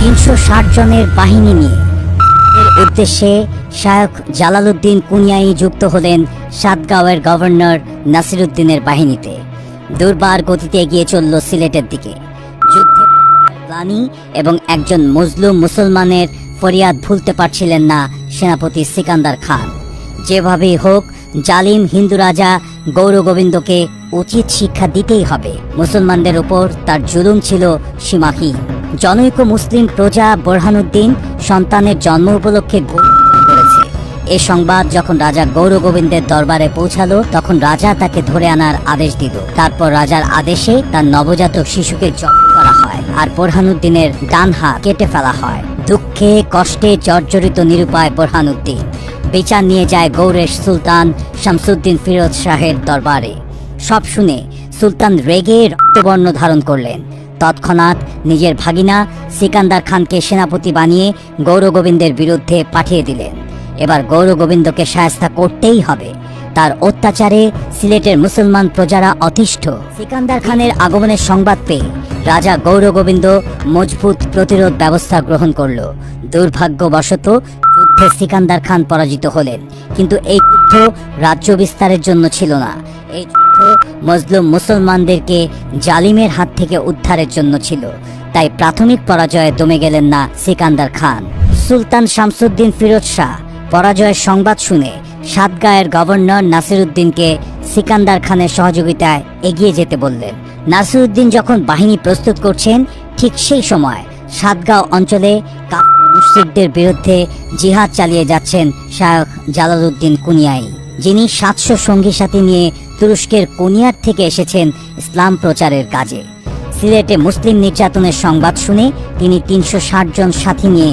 360 জনের বাহিনী নিয়ে এর উদ্দেশ্যে শায়খ জালালউদ্দিন কুনিয়াই যুক্ত হলেন সাতগাঁওয়ের গভর্নর নাসিরউদ্দিনের বাহিনীতে। দুর্বার গতিতে এগিয়ে চলল সিলেটের দিকে। যুদ্ধের গ্লানি এবং একজন মজলুম মুসলমানের ফরিয়াদ ভুলতে পারছিলেন না সেনাপতি সিকান্দার খান। যেভাবেই হোক জালিম হিন্দু রাজা গৌরগোবিন্দকে উচিত শিক্ষা দিতেই হবে। মুসলমানদের উপর তার জুলুম ছিল সীমাহীন। জনৈক মুসলিম প্রজা বোরহানুদ্দিন সন্তানের জন্ম উপলক্ষে করেছে। এ সংবাদ যখন রাজা গৌরগোবিন্দের দরবারে পৌঁছালো, তখন রাজা তাকে ধরে আনার আদেশ দিল। তারপর রাজার আদেশে তার নবজাতক শিশুকে জব্দ করা হয় আর বোরহানুদ্দিনের ডান হাত কেটে ফেলা হয়। দুঃখে কষ্টে জর্জরিত নিরুপায় বোরহানুদ্দিন বিচার নিয়ে যায় গৌড়ের সুলতান শামসুদ্দিন ফিরোজ শাহের দরবারে। সব শুনে সুলতান রেগে রক্তবর্ণ ধারণ করলেন। তৎক্ষণাৎ নিজের ভাগিনা সিকান্দার খানকে সেনাপতি বানিয়ে গৌরগোবিন্দের বিরুদ্ধে পাঠিয়ে দিলেন। এবার গৌরগোবিন্দকে শায়েস্তা করতেই হবে। তার অত্যাচারে সিলেটের মুসলমান প্রজারা অতিষ্ঠ। সিকান্দার খানের আগমনের সংবাদ পেয়ে রাজা গৌরগোবিন্দ মজবুত প্রতিরোধ ব্যবস্থা গ্রহণ করল। দুর্ভাগ্যবশত যুদ্ধে সিকান্দার খান পরাজিত হলেন, কিন্তু এই যুদ্ধ রাজ্য বিস্তারের জন্য ছিল না। এই যুদ্ধ মজলুম মুসলমানদেরকে জালিমের হাত থেকে উদ্ধারের জন্য ছিল। তাই প্রাথমিক পরাজয়ে দমে গেলেন না সিকান্দার খান। সুলতান শামসুদ্দিন ফিরোজ শাহ পরাজয়ের সংবাদ শুনে সাতগাঁয়ের গভর্নর নাসিরউদ্দিনকে সিকান্দার খানের সহযোগিতায় এগিয়ে যেতে বললেন। নাসিরউদ্দিন যখন বাহিনী প্রস্তুত করছেন, ঠিক সেই সময় সাতগাঁও অঞ্চলে মুশরিকদের বিরুদ্ধে জিহাদ চালিয়ে যাচ্ছেন শায়খ জালালউদ্দিন কুনিয়াই, যিনি 700 সঙ্গী সাথী নিয়ে তুরস্কের কোনিয়ার থেকে এসেছেন ইসলাম প্রচারের কাজে। সিলেটে মুসলিম নির্যাতনের সংবাদ শুনে তিনি 360 জন সাথী নিয়ে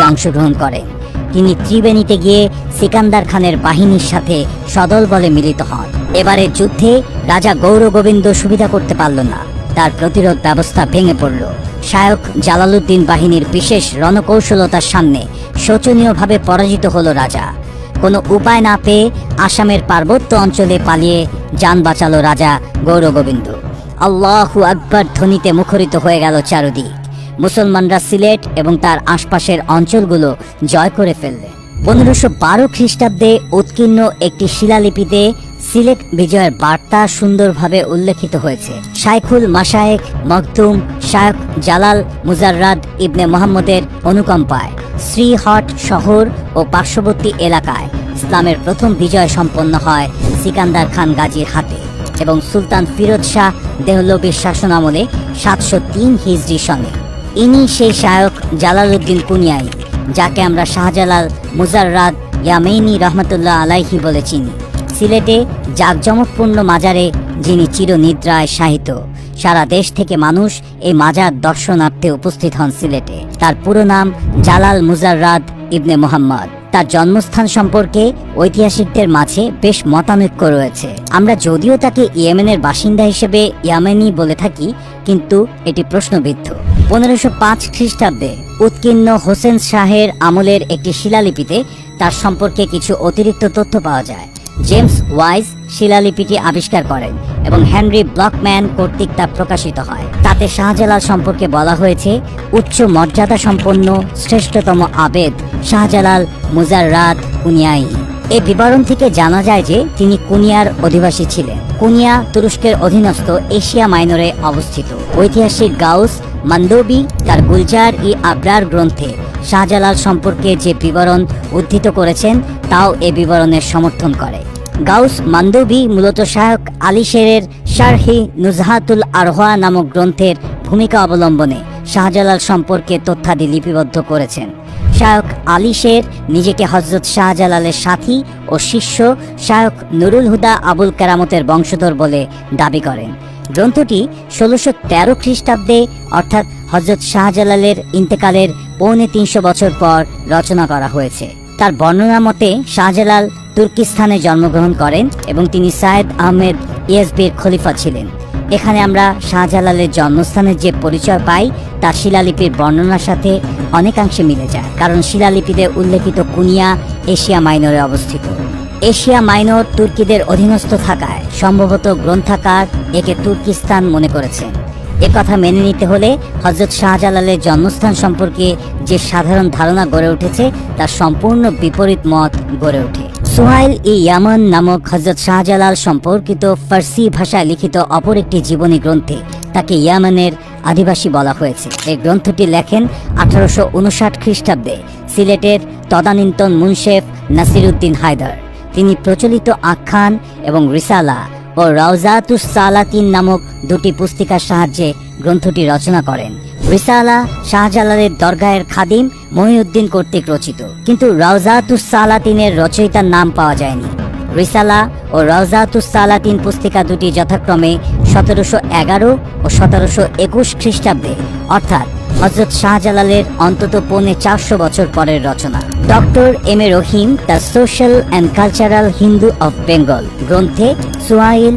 অংশগ্রহণ করেন। তিনি ত্রিবেণীতে গিয়ে সিকান্দার খানের বাহিনীর সাথে সদল বলে মিলিত হন। এবারের যুদ্ধে রাজা গৌরগোবিন্দ সুবিধা করতে পারল না। তার প্রতিরোধ ব্যবস্থা ভেঙে পড়ল। শায়খ জালালউদ্দিন বাহিনীর বিশেষ রণকৌশলতার সামনে শোচনীয়ভাবে পরাজিত হল রাজা। কোনো উপায় না পেয়ে আসামের পার্বত্য অঞ্চলে পালিয়ে যান বাঁচালো রাজা গৌরগোবিন্দ। আল্লাহু আকবার ধ্বনিতে মুখরিত হয়ে গেল চারদিক। মুসলমানরা সিলেট এবং তার আশপাশের অঞ্চলগুলো জয় করে ফেললেন। 1512 খ্রিস্টাব্দে উৎকীর্ণ একটি শিলালিপিতে সিলেট বিজয়ের বার্তা সুন্দরভাবে উল্লেখিত হয়েছে। শাইখুল মাশায়েখ মখদুম শায়খ জালাল মুজাররাদ ইবনে মুহাম্মদের অনুকম্পায় শ্রীহট শহর ও পার্শ্ববর্তী এলাকায় ইসলামের প্রথম বিজয় সম্পন্ন হয় সিকান্দার খান গাজীর হাতে এবং সুলতান ফিরোজ শাহ দেহলভির শাসনামলে 703 হিজরি সনে। ইনি সেই শায়খ জালালউদ্দিন কুনিয়াই, যাকে আমরা শাহজালাল মুজাররাদ ইয়ামেনি রহমতুল্লাহ আলাইহি বলে চিনি। সিলেটে জাঁকজমকপূর্ণ মাজারে যিনি চিরনিদ্রায় শায়িত। সারা দেশ থেকে মানুষ এই মাজার দর্শনার্থে উপস্থিত হন সিলেটে। তার পুরো নাম জালাল মুজাররাদ ইবনে মুহাম্মদ। তার জন্মস্থান সম্পর্কে ঐতিহাসিকদের মাঝে বেশ মতানৈক্য রয়েছে। আমরা যদিও তাকে ইয়েমেনের বাসিন্দা হিসেবে ইয়ামেনি বলে থাকি, কিন্তু এটি প্রশ্নবিদ্ধ। 1505 খ্রিস্টাব্দে উৎকীর্ণ হোসেন শাহের আমলের একটি শিলালিপিতে তার সম্পর্কে কিছু অতিরিক্ত তথ্য পাওয়া যায়। জেমস ওয়াইজ শিলালিপিটি আবিষ্কার করেন এবং হেনরি ব্লকম্যান কর্তৃক তা প্রকাশিত হয়। তাতে শাহজালাল সম্পর্কে বলা হয়েছে, উচ্চ মর্যাদা সম্পন্ন শ্রেষ্ঠতম আবেদ শাহজালাল মুজাররাদ কুনিয়াই। এই বিবরণ থেকে জানা যায় যে তিনি কুনিয়ার অধিবাসী ছিলেন। কুনিয়া তুরস্কের অধীনস্থ এশিয়া মাইনরে অবস্থিত। ঐতিহাসিক গাউস মান্দবি তার গুলজার ই আবরার গ্রন্থে শাহজালাল সম্পর্কে যে বিবরণ উদ্ধৃত করেছেন তাও এ বিবরণের সমর্থন করে। গাউস মান্দবি মূলত শায়খ আলী শেরের শারহি নুজহাতুল আরওয়া নামক গ্রন্থের ভূমিকা অবলম্বনে শাহজালাল সম্পর্কে তথ্যাদি লিপিবদ্ধ করেছেন। শায়খ আলী শের নিজেকে হযরত শাহজালালের সাথী ও শিষ্য শায়খ নুরুল হুদা আবুল কেরামতের বংশধর বলে দাবি করেন। গ্রন্থটি 1613 খ্রিস্টাব্দে অর্থাৎ হযরত শাহজালালের ইন্তেকালের 350 বছর পর রচনা করা হয়েছে। তার বর্ণনা মতে শাহজালাল তুর্কিস্তানে জন্মগ্রহণ করেন এবং তিনি সায়েদ আহমেদ ইয়েজবির খলিফা ছিলেন। এখানে আমরা শাহজালালের জন্মস্থানের যে পরিচয় পাই তা শিলালিপির বর্ণনার সাথে অনেকাংশে মিলে যায়, কারণ শিলালিপিতে উল্লেখিত কুনিয়া এশিয়া মাইনরে অবস্থিত। এশিয়া মাইনর তুর্কিদের অধীনস্থ থাকায় সম্ভবত গ্রন্থাকার একে তুর্কিস্তান মনে করেছেন। কথা মেনে নিতে হলে হযরত শাহজালালের জন্মস্থান সম্পর্কে যে সাধারণ ধারণা গড়ে উঠেছে তার সম্পূর্ণ বিপরীত মত গড়ে ওঠে। সুহাইল ইয়ামান নামক হযরত শাহজালাল সম্পর্কিত ফার্সি ভাষায় লিখিত অপর একটি জীবনী গ্রন্থে তাকে ইয়ামানের আদিবাসী বলা হয়েছে। এই গ্রন্থটি লেখেন 1859 খ্রিস্টাব্দে সিলেটের তদানীন্তন মুন্সেফ নাসিরউদ্দিন হায়দার। তিনি প্রচলিত আখ্যান এবং রিসালা ও রাউজাতুস সালাতিন নামক দুটি পুস্তিকার সাহায্যে গ্রন্থটি রচনা করেন। রিসালা শাহজালালের দরগাহের খাদিম মহিউদ্দিন কর্তৃক রচিত, কিন্তু রাউজাতুস সালাতিনের রচয়িতার নাম পাওয়া যায়নি। রিসালা ও রাউজাতুস সালাতিন পুস্তিকা দুটি যথাক্রমে 1711 ও 1721 খ্রিস্টাব্দে অর্থাৎ হযরত শাহজালালের অন্তত 450 বছর পরের রচনা। Doctor M A Rahim the social and cultural হিন্দু অফ বেঙ্গল গ্রন্থে সুহাইল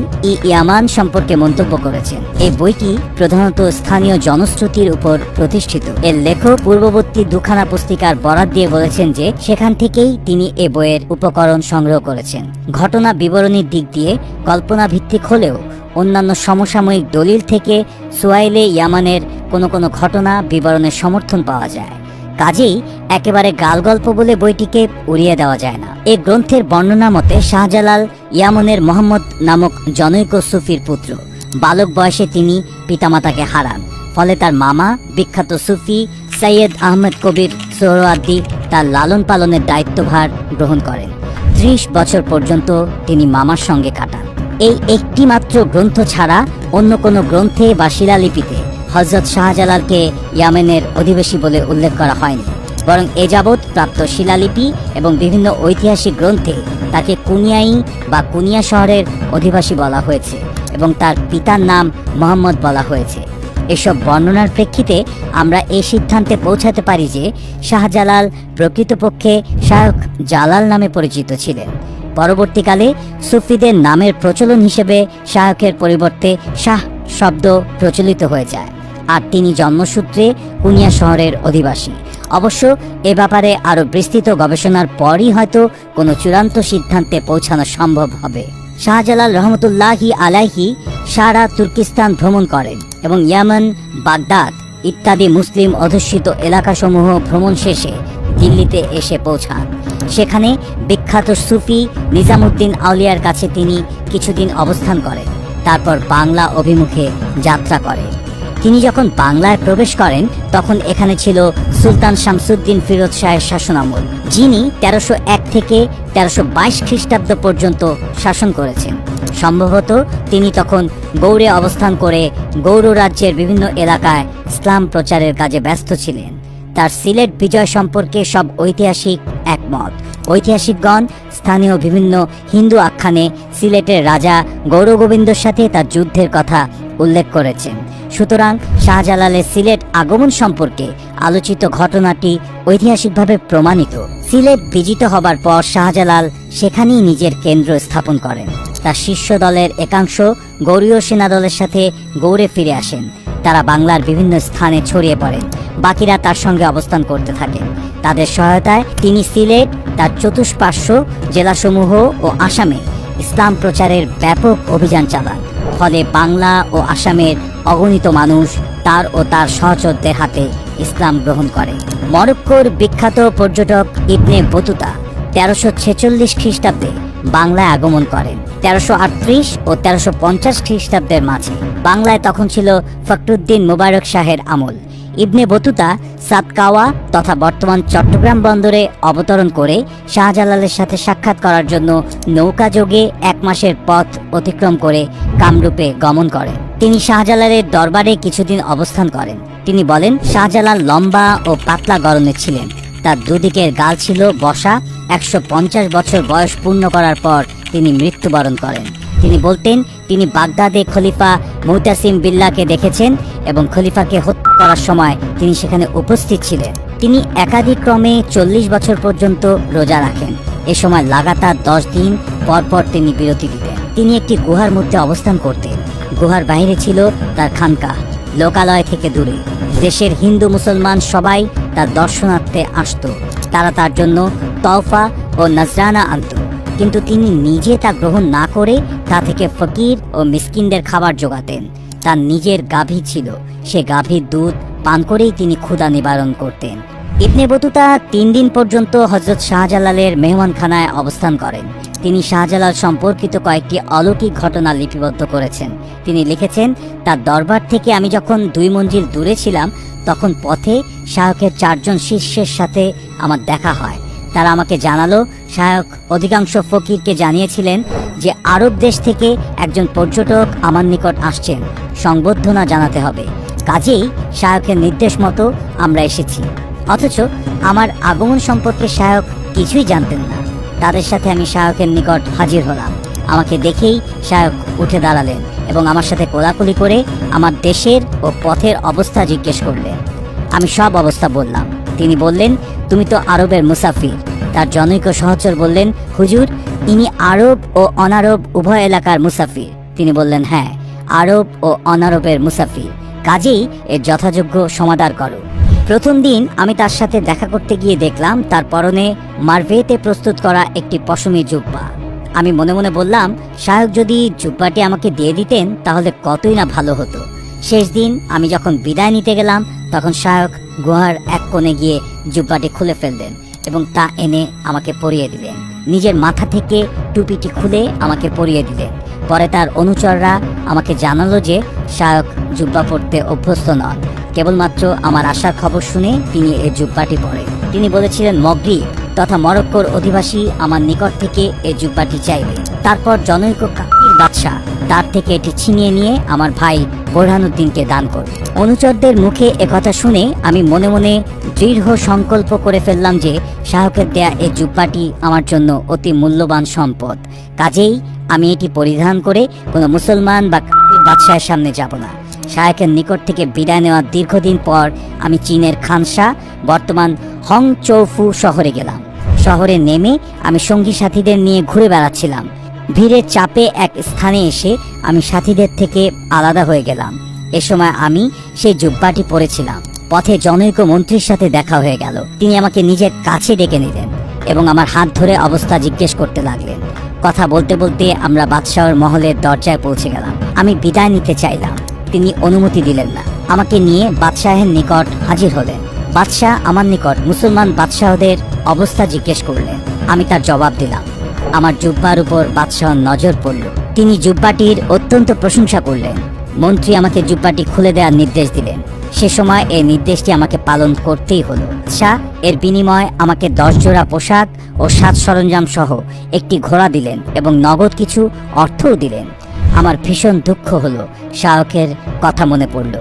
ইয়ামান সম্পর্কে মন্তব্য করেছেন। এই বইটি প্রধানত স্থানীয় জনশ্রুতির উপর প্রতিষ্ঠিত। এর লেখক পূর্ববর্তী দুখানা পুস্তিকার বরাত দিয়ে বলেছেন যে সেখান থেকেই তিনি এ বইয়ের উপকরণ সংগ্রহ করেছেন। ঘটনা বিবরণীর দিক দিয়ে কল্পনা ভিত্তিক হলেও অন্যান্য সমসাময়িক দলিল থেকে সুহাইলে ইয়ামানের কোনো ঘটনা বিবরণের সমর্থন পাওয়া যায়। কাজেই একেবারে গালগল্প বলে বইটিকে উড়িয়ে দেওয়া যায় না। এই গ্রন্থের বর্ণনা মতে শাহজালাল ইয়ামানের মোহাম্মদ নামক জনৈক সুফির পুত্র। বালক বয়সে তিনি পিতামাতাকে হারান, ফলে তার মামা বিখ্যাত সুফি সৈয়দ আহমেদ কবির সোহরাওয়ার্দী তার লালন পালনের দায়িত্বভার গ্রহণ করেন। 30 বছর পর্যন্ত তিনি মামার সঙ্গে কাটান। এই একটি মাত্র গ্রন্থ ছাড়া অন্য কোনো গ্রন্থে বা শিলালিপিতে হযরত শাহজালালকে ইয়ামেনের অধিবাসী বলে উল্লেখ করা হয়নি, বরং এ যাবৎ প্রাপ্ত শিলালিপি এবং বিভিন্ন ঐতিহাসিক গ্রন্থে তাকে কুনিয়াই বা কুনিয়া শহরের অধিবাসী বলা হয়েছে এবং তার পিতার নাম মোহাম্মদ বলা হয়েছে। এসব বর্ণনার প্রেক্ষিতে আমরা এই সিদ্ধান্তে পৌঁছাতে পারি যে শাহজালাল প্রকৃতপক্ষে শায়খ জালাল নামে পরিচিত ছিলেন। পরবর্তীকালে সুফিদের নামের প্রচলন হিসেবে শায়খের পরিবর্তে শাহ শব্দ প্রচলিত হয়ে যায়, আর তিনি জন্মসূত্রে কুনিয়া শহরের অধিবাসী। অবশ্য এ ব্যাপারে আরও বিস্তৃত গবেষণার পরই হয়তো কোনো চূড়ান্ত সিদ্ধান্তে পৌঁছানো সম্ভব হবে। শাহজালাল রহমতুল্লাহি আলাইহি সারা তুর্কিস্তান ভ্রমণ করেন এবং ইয়ামান, বাগদাদ ইত্যাদি মুসলিম অধ্যুষিত এলাকাসমূহ ভ্রমণ শেষে দিল্লিতে এসে পৌঁছান। সেখানে বিখ্যাত সুফি নিজামুদ্দিন আউলিয়ার কাছে তিনি কিছুদিন অবস্থান করেন। তারপর বাংলা অভিমুখে যাত্রা করেন। তিনি যখন বাংলায় প্রবেশ করেন তখন এখানে ছিল সুলতান শামসুদ্দিন ফিরোজ শাহের শাসনামল, যিনি 1301 থেকে 1322 খ্রিস্টাব্দ পর্যন্ত শাসন করেছেন। সম্ভবত তিনি তখন গৌড়ে অবস্থান করে গৌড় রাজ্যের বিভিন্ন এলাকায় ইসলাম প্রচারের কাজে ব্যস্ত ছিলেন। তার সিলেট বিজয় সম্পর্কে সব ঐতিহাসিক একমত। ঐতিহাসিকগণ স্থানীয় বিভিন্ন হিন্দু আখ্যানে সিলেটের রাজা গৌরগোবিন্দর সাথে তার যুদ্ধের কথা উল্লেখ করেছেন। সুতরাং শাহজালালের সিলেট আগমন সম্পর্কে আলোচিত ঘটনাটি ঐতিহাসিকভাবে প্রমাণিত। সিলেট বিজিত হবার পর শাহজালাল সেখানেই নিজের কেন্দ্র স্থাপন করেন। তার শিষ্য দলের একাংশ গৌড়ীয় সেনাদলের সাথে গৌড়ে ফিরে আসেন। তারা বাংলার বিভিন্ন স্থানে ছড়িয়ে পড়েন, বাকিরা তার সঙ্গে অবস্থান করতে থাকেন। তাদের সহায়তায় তিনি সিলেট, তার চতুষ্পার্শ্ব জেলাসমূহ ও আসামে ইসলাম প্রচারের ব্যাপক অভিযান চালান। ফলে বাংলা ও আসামের অগণিত মানুষ তার ও তার সহচরদের হাতে ইসলাম গ্রহণ করে। মরক্কোর বিখ্যাত পর্যটক ইবনে বতুতা 1346 খ্রিস্টাব্দে বাংলায় আগমন করেন। 1338 ও 1350 খ্রিস্টাব্দের মাঝে বাংলায় তখন ছিল ফখরুদ্দিন মুবারক শাহের আমল। ইবনে বতুতা সাতকাওয়া তথা বর্তমান চট্টগ্রাম বন্দরে অবতরণ করে শাহজালালের সাথে সাক্ষাৎ করার জন্য নৌকা যোগে 1 মাসের পথ অতিক্রম করে কামরূপে গমন করেন। তিনি শাহজালালের দরবারে কিছুদিন অবস্থান করেন। তিনি বলেন, শাহজালাল লম্বা ও পাতলা গড়নের ছিলেন। তার দুদিকের গাল ছিল বসা। 150 বছর বয়স পূর্ণ করার পর তিনি মৃত্যুবরণ করেন। তিনি বলতেন তিনি বাগদাদে খলিফা মুতাসিম বিল্লাহকে দেখেছেন এবং খলিফাকে হত্যা করার সময় তিনি সেখানে উপস্থিত ছিলেন। তিনি একাধিক্রমে 40 বছর পর্যন্ত রোজা রাখেন। এ সময় লাগাতার 10 দিন পরপর তিনি বিরতি দিতেন। তিনি একটি গুহার মধ্যে অবস্থান করতেন। গুহার বাইরে ছিল তার খানকা, লোকালয় থেকে দূরে। দেশের হিন্দু মুসলমান সবাই তার দর্শনার্থে আসত। তারা তার জন্য তওফা ও নজরানা আনত, কিন্তু তিনি নিজে তা গ্রহণ না করে তা থেকে ফকির ও মিসকিনদের খাবার জোগাতেন। তার নিজের গাভী ছিল, সে গাভীর দুধ পান করেই তিনি ক্ষুধা নিবারণ করতেন। ইবনে বতুতা 3 দিন পর্যন্ত হযরত শাহজালালের মেহমানখানায় অবস্থান করেন। তিনি শাহজালাল সম্পর্কিত কয়েকটি অলৌকিক ঘটনা লিপিবদ্ধ করেছেন। তিনি লিখেছেন, তার দরবার থেকে আমি যখন 2 মঞ্জিল দূরে ছিলাম তখন পথে শায়কের 4 জন শিষ্যের সাথে আমার দেখা হয়। তারা আমাকে জানালো, শায়ক অধিকাংশ ফকিরকে জানিয়েছিলেন যে আরব দেশ থেকে একজন পর্যটক আমার নিকট আসছেন, সংবর্ধনা জানাতে হবে। কাজেই শায়কের নির্দেশ মতো আমরা এসেছি। অথচ আমার আগমন সম্পর্কে শায়ক কিছুই জানতেন না। তাদের সাথে আমি শায়কের নিকট হাজির হলাম। আমাকে দেখেই শায়ক উঠে দাঁড়ালেন এবং আমার সাথে কোলাকুলি করে আমার দেশের ও পথের অবস্থা জিজ্ঞেস করলেন। আমি সব অবস্থা বললাম। তিনি বললেন, তুমি তো আরবের মুসাফির। তার জনৈক সহচর বললেন, হুজুর, ইনি আরব ও অনারব উভয় এলাকার মুসাফির। তিনি বললেন, হ্যাঁ, আরব ও অনারবের মুসাফির, কাজেই এর যথাযোগ্য সমাদর করো। প্রথম দিন আমি তার সাথে দেখা করতে গিয়ে দেখলাম তার পরনে মারভেতে প্রস্তুত করা একটি পশমি জুব্বা। আমি মনে মনে বললাম, শায়ক যদি জুব্বাটি আমাকে দিয়ে দিতেন তাহলে কতই না ভালো হতো। শেষ দিন আমি যখন বিদায় নিতে গেলাম তখন শায়ক গুহার এক কোণে গিয়ে জুব্বাটি খুলে ফেললেন এবং তা এনে আমাকে পরিয়ে দিলেন। নিজের মাথা থেকে টুপিটি খুলে আমাকে পরিয়ে দিলেন। পরে তার অনুচররা আমাকে জানালো যে শায়ক জুব্বা পরতে অভ্যস্ত নন। কেবলমাত্র আমার আসার খবর শুনে তিনি এই জুব্বাটি পরেন। তিনি বলেছিলেন, মগরিব তথা মরক্কোর অধিবাসী আমার নিকট থেকে এই জুব্বাটি চাইবে। তারপর জনৈক কাফির বাদশা তার থেকে এটি ছিনিয়ে নিয়ে আমার ভাই বোরহানুদ্দিনকে দান করবে। অনুচরদের মুখে একথা শুনে আমি মনে মনে দৃঢ় সংকল্প করে ফেললাম যে শায়কের দেয়া এই জুব্বাটি আমার জন্য অতি মূল্যবান সম্পদ। কাজেই আমি এটি পরিধান করে কোনো মুসলমান বা কাফির বাদশাহের সামনে যাব না। শায়কের নিকট থেকে বিদায় নেওয়ার দীর্ঘদিন পর আমি চীনের খানসা, বর্তমান হংচৌফু শহরে গেলাম। শহরে নেমে আমি সঙ্গী সাথীদের নিয়ে ঘুরে বেড়াচ্ছিলাম। ভিড়ের চাপে এক স্থানে এসে আমি সাথীদের থেকে আলাদা হয়ে গেলাম। এ সময় আমি সেই জুব্বাটি পরেছিলাম। পথে জনৈক মন্ত্রীর সাথে দেখা হয়ে গেল। তিনি আমাকে নিজের কাছে ডেকে নিলেন এবং আমার হাত ধরে অবস্থা জিজ্ঞেস করতে লাগলেন। কথা বলতে বলতে আমরা বাদশাহর মহলের দরজায় পৌঁছে গেলাম। আমি বিদায় নিতে চাইলাম, তিনি অনুমতি দিলেন না। আমাকে নিয়ে বাদশাহের নিকট হাজির হলেন। বাদশাহ আমার নিকট মুসলমান বাদশাহদের অবস্থা জিজ্ঞেস করলেন। আমি তার জবাব দিলাম। আমার জুব্বার উপর বাদশাহর নজর পড়ল। তিনি জুব্বাটির অত্যন্ত প্রশংসা করলেন। মন্ত্রী আমাকে জুব্বাটি খুলে দেওয়ার নির্দেশ দিলেন। সে সময় এই নির্দেশটি আমাকে পালন করতেই হলো। বাদশাহ এর বিনিময়ে আমাকে 10 জোড়া পোশাক ও সাজ সরঞ্জাম সহ একটি ঘোড়া দিলেন এবং নগদ কিছু অর্থও দিলেন। আমার ভীষণ দুঃখ হলো, শায়কের কথা মনে পড়ল।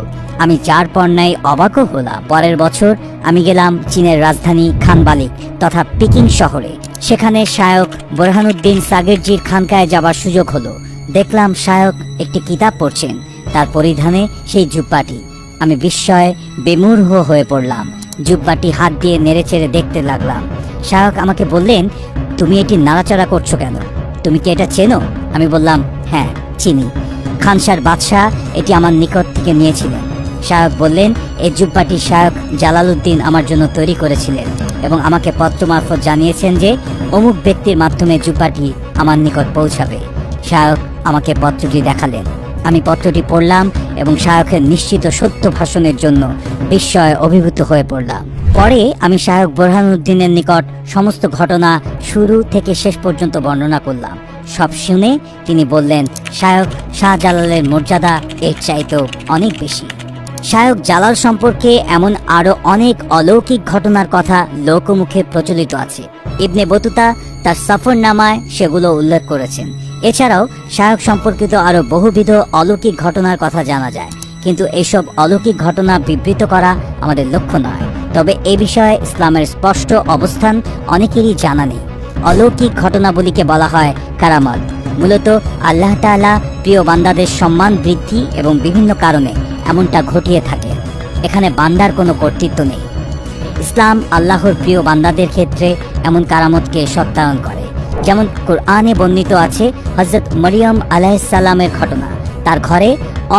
আমি যার পর্যায়ে অবাকও হলাম। পরের বছর আমি গেলাম চীনের রাজধানী খানবালিক তথা পিকিং শহরে। সেখানে শায়ক বোরহানুদ্দিন সাগিরজির খানকায় যাবার সুযোগ হলো। দেখলাম শায়ক একটি কিতাব পড়ছেন, তার পরিধানে সেই জুব্বাটি। আমি বিস্ময়ে বেমূঢ় হয়ে পড়লাম। জুব্বাটি হাত দিয়ে নেড়েচেড়ে দেখতে লাগলাম। শায়ক আমাকে বললেন, তুমি এটি নাড়াচাড়া করছো কেন? তুমি কি এটা চেনো? আমি বললাম, হ্যাঁ, চিনি। খানসার বাদশাহ এটি আমার নিকট থেকে নিয়েছিলেন। শায়ক বললেন, এই জুব্বাটি শায়ক জালালউদ্দিন আমার জন্য তৈরি করেছিলেন এবং আমাকে পত্র মারফত জানিয়েছেন যে অমুক ব্যক্তির মাধ্যমে জুব্বাটি আমার নিকট পৌঁছাবে। শায়ক আমাকে পত্রটি দেখালেন। আমি পত্রটি পড়লাম এবং শায়কের নিশ্চিত সত্য ভাষণের জন্য বিস্ময়ে অভিভূত হয়ে পড়লাম। পরে আমি শায়ক বোরহানুদ্দিনের নিকট সমস্ত ঘটনা শুরু থেকে শেষ পর্যন্ত বর্ণনা করলাম। সব শুনে তিনি বললেন, শায়ক শাহজালালের মর্যাদা এর চাইতেও অনেক বেশি। শায়ক জালাল সম্পর্কে এমন আরো অনেক অলৌকিক ঘটনার কথা লোকমুখে প্রচলিত আছে। ইবনে বতুতা তার সফরনামায় সেগুলো উল্লেখ করেছেন। এছাড়াও শায়ক সম্পর্কিত আরো বহুবিধ অলৌকিক ঘটনার কথা জানা যায়, কিন্তু এইসব অলৌকিক ঘটনা বিবৃত করা আমাদের লক্ষ্য নয়। তবে এ বিষয়ে ইসলামের স্পষ্ট অবস্থান অনেকেরই জানা নেই। অলৌকিক ঘটনাবলীকে বলা হয় কারামত। মূলত আল্লাহ তাআলা প্রিয় বান্দাদের সম্মান বৃদ্ধি এবং বিভিন্ন কারণে এমনটা ঘটিয়ে থাকে। এখানে বান্দার কোনো কর্তৃত্ব নেই। ইসলাম আল্লাহর প্রিয় বান্দাদের ক্ষেত্রে এমন কারামতকে সত্যায়ন করে। যেমন কোরআনে বর্ণিত আছে হযরত মরিয়ম আলাইহিস সালামের ঘটনা। তার ঘরে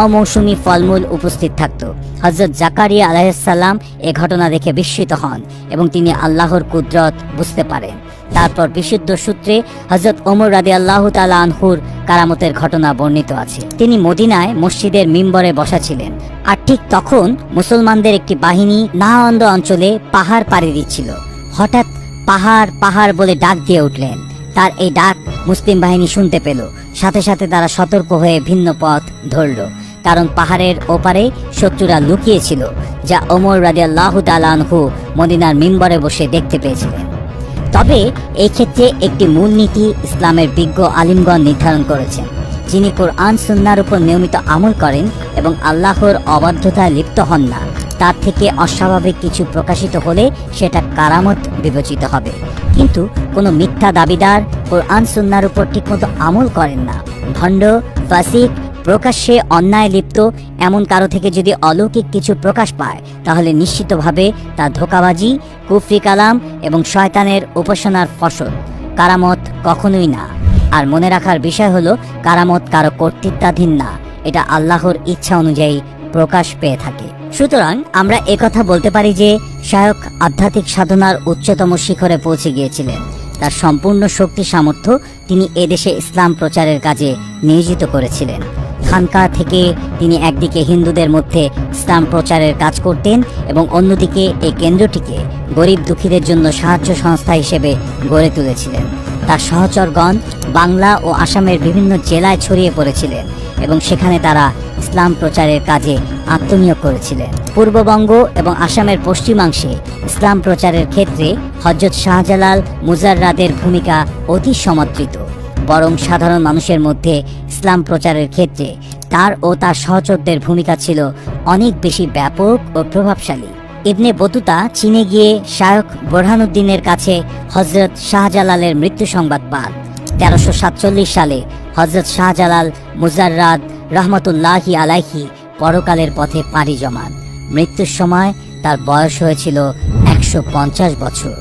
অমৌসুমী ফলমূল উপস্থিত থাকত। হযরত জাকারিয়া আলাইহিসসালাম এ ঘটনা দেখে বিস্মিত হন এবং তিনি আল্লাহর কুদরত বুঝতে পারেন। তারপর বিশুদ্ধ সূত্রে হযরত ওমর রাদিয়াল্লাহু তাআলা আনহুর কারামতের ঘটনা বর্ণিত আছে। তিনি মদিনায় মসজিদের মিম্বরে বসা ছিলেন, আর ঠিক তখন মুসলমানদের একটি বাহিনী নাহান্দ অঞ্চলে পাহাড় পাড়ি দিচ্ছিল। হঠাৎ পাহাড় পাহাড় বলে ডাক দিয়ে উঠলেন। তার এই ডাক মুসলিম বাহিনী শুনতে পেল। সাথে সাথে তারা সতর্ক হয়ে ভিন্ন পথ ধরল, কারণ পাহাড়ের ওপারে শত্রুরা লুকিয়েছিল, যা ওমর রাদিয়াল্লাহু তাআলা আনহু মদিনার মিম্বরে বসে দেখতে পেয়েছিলেন। তবে এই ক্ষেত্রে একটি মূলনীতি ইসলামের বিজ্ঞ আলিমগণ নির্ধারণ করেছেন। যিনি কোরআন সুন্নাহর উপর নিয়মিত আমল করেন এবং আল্লাহর অবাধ্যতায় লিপ্ত হন না, তার থেকে অস্বাভাবিক কিছু প্রকাশিত হলে সেটা কারামত বিবেচিত হবে। কিন্তু কোনো মিথ্যা দাবিদার কোরআন সুন্নাহর উপর ঠিকমতো আমল করেন না, ভণ্ড, ফাসিক, প্রকাশ্যে অন্যায় লিপ্ত এমন কারো থেকে যদি অলৌকিক কিছু প্রকাশ পায়, তাহলে নিশ্চিতভাবে তা ধোঁকাবাজি, কুফরি কালাম এবং শয়তানের উপাসনার ফসল, কারামত কখনোই না। আর মনে রাখার বিষয় হলো, কারামত কারো কর্তৃত্বাধীন না, এটা আল্লাহর ইচ্ছা অনুযায়ী প্রকাশ পেয়ে থাকে। সুতরাং আমরা একথা বলতে পারি যে শায়খ আধ্যাত্মিক সাধনার উচ্চতম শিখরে পৌঁছে গিয়েছিলেন। তার সম্পূর্ণ শক্তি সামর্থ্য তিনি এদেশে ইসলাম প্রচারের কাজে নিয়োজিত করেছিলেন। খানকা থেকে তিনি একদিকে হিন্দুদের মধ্যে ইসলাম প্রচারের কাজ করতেন এবং অন্যদিকে এই কেন্দ্রটিকে গরিব দুঃখীদের জন্য সাহায্য সংস্থা হিসেবে গড়ে তুলেছিলেন। তার সহচরগণ বাংলা ও আসামের বিভিন্ন জেলায় ছড়িয়ে পড়েছিলেন এবং সেখানে তারা ইসলাম প্রচারের কাজে আত্মনিয়োগ করেছিলেন। পূর্ববঙ্গ এবং আসামের পশ্চিমাংশে ইসলাম প্রচারের ক্ষেত্রে হযরত শাহজালাল মুজাররাদের ভূমিকা অতি সমাদৃত, বরং সাধারণ মানুষের মধ্যে ইসলাম প্রচারের ক্ষেত্রে তার ও তার সহচরদের ভূমিকা ছিল অনেক বেশি ব্যাপক ও প্রভাবশালী। ইবনে বতুতা চীনে গিয়ে শায়খ বোরহানুদ্দিনের কাছে হযরত শাহজালালের মৃত্যু সংবাদ পান। 1347 সালে হযরত শাহজালাল মুজাররাদ রহমতুল্লাহি আলাইহি পরকালের পথে পাড়ি জমান। মৃত্যুর সময় তার বয়স হয়েছিল 150 বছর।